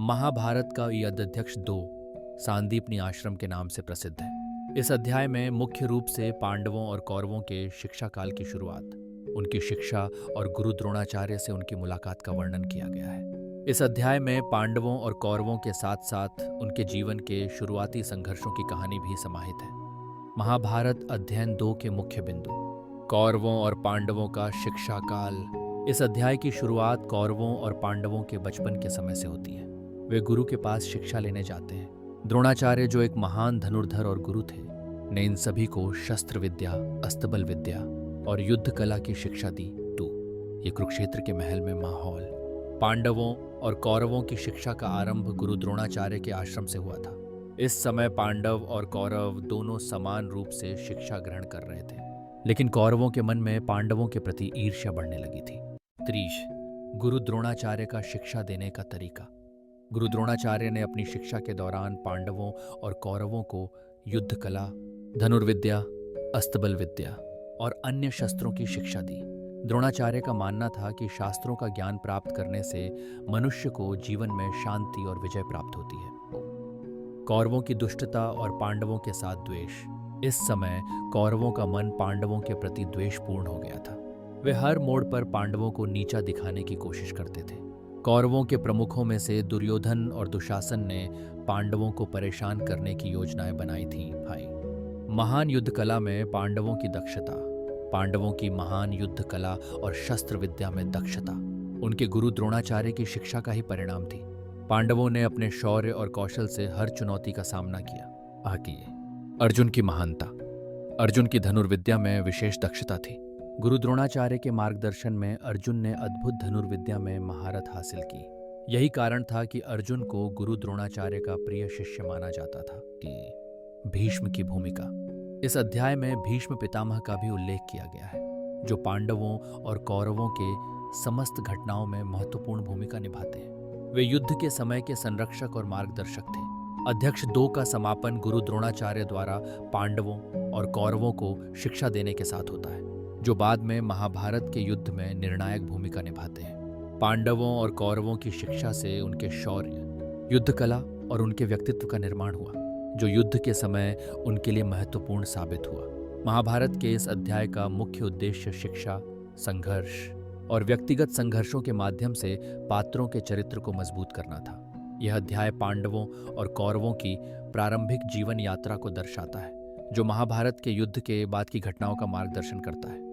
महाभारत का यदध्यक्ष 2 सांदीपनी आश्रम के नाम से प्रसिद्ध है। इस अध्याय में मुख्य रूप से पांडवों और कौरवों के शिक्षा काल की शुरुआत, उनकी शिक्षा और गुरु द्रोणाचार्य से उनकी मुलाकात का वर्णन किया गया है। इस अध्याय में पांडवों और कौरवों के साथ साथ उनके जीवन के शुरुआती संघर्षों की कहानी भी समाहित है। महाभारत अध्ययन 2 के मुख्य बिंदु। कौरवों और पांडवों का शिक्षा काल। इस अध्याय की शुरुआत कौरवों और पांडवों के बचपन के समय से होती है। वे गुरु के पास शिक्षा लेने जाते हैं। द्रोणाचार्य, जो एक महान धनुर्धर और गुरु थे, ने इन सभी को शस्त्र विद्या, अस्तबल विद्या और युद्ध कला की शिक्षा दी। 2 ये कुरुक्षेत्र के महल में माहौल। पांडवों और कौरवों की शिक्षा का आरंभ गुरु द्रोणाचार्य के आश्रम से हुआ था। इस समय पांडव और कौरव दोनों समान रूप से शिक्षा ग्रहण कर रहे थे, लेकिन कौरवों के मन में पांडवों के प्रति ईर्ष्या बढ़ने लगी थी। 3 गुरु द्रोणाचार्य का शिक्षा देने का तरीका। गुरु द्रोणाचार्य ने अपनी शिक्षा के दौरान पांडवों और कौरवों को युद्ध कला, धनुर्विद्या, अस्तबल विद्या और अन्य शस्त्रों की शिक्षा दी। द्रोणाचार्य का मानना था कि शास्त्रों का ज्ञान प्राप्त करने से मनुष्य को जीवन में शांति और विजय प्राप्त होती है। कौरवों की दुष्टता और पांडवों के साथ द्वेष। इस समय कौरवों का मन पांडवों के प्रति द्वेषपूर्ण हो गया था। वे हर मोड़ पर पांडवों को नीचा दिखाने की कोशिश करते थे। कौरवों के प्रमुखों में से दुर्योधन और दुशासन ने पांडवों को परेशान करने की योजनाएं बनाई थीं। भाई, महान युद्ध कला में पांडवों की दक्षता। पांडवों की महान युद्ध कला और शस्त्र विद्या में दक्षता उनके गुरु द्रोणाचार्य की शिक्षा का ही परिणाम थी। पांडवों ने अपने शौर्य और कौशल से हर चुनौती का सामना किया। अर्जुन की महानता। अर्जुन की धनुर्विद्या में विशेष दक्षता थी। गुरु द्रोणाचार्य के मार्गदर्शन में अर्जुन ने अद्भुत धनुर्विद्या में महारत हासिल की। यही कारण था कि अर्जुन को गुरु द्रोणाचार्य का प्रिय शिष्य माना जाता था। भीष्म की भूमिका। इस अध्याय में भीष्म पितामह का भी उल्लेख किया गया है, जो पांडवों और कौरवों के समस्त घटनाओं में महत्वपूर्ण भूमिका निभाते हैं। वे युद्ध के समय के संरक्षक और मार्गदर्शक थे। अध्यक्ष 2 का समापन गुरु द्रोणाचार्य द्वारा पांडवों और कौरवों को शिक्षा देने के साथ होता है, जो बाद में महाभारत के युद्ध में निर्णायक भूमिका निभाते हैं। पांडवों और कौरवों की शिक्षा से उनके शौर्य, युद्ध कला और उनके व्यक्तित्व का निर्माण हुआ, जो युद्ध के समय उनके लिए महत्वपूर्ण साबित हुआ। महाभारत के इस अध्याय का मुख्य उद्देश्य शिक्षा, संघर्ष और व्यक्तिगत संघर्षों के माध्यम से पात्रों के चरित्र को मजबूत करना था। यह अध्याय पांडवों और कौरवों की प्रारंभिक जीवन यात्रा को दर्शाता है, जो महाभारत के युद्ध के बाद की घटनाओं का मार्गदर्शन करता है।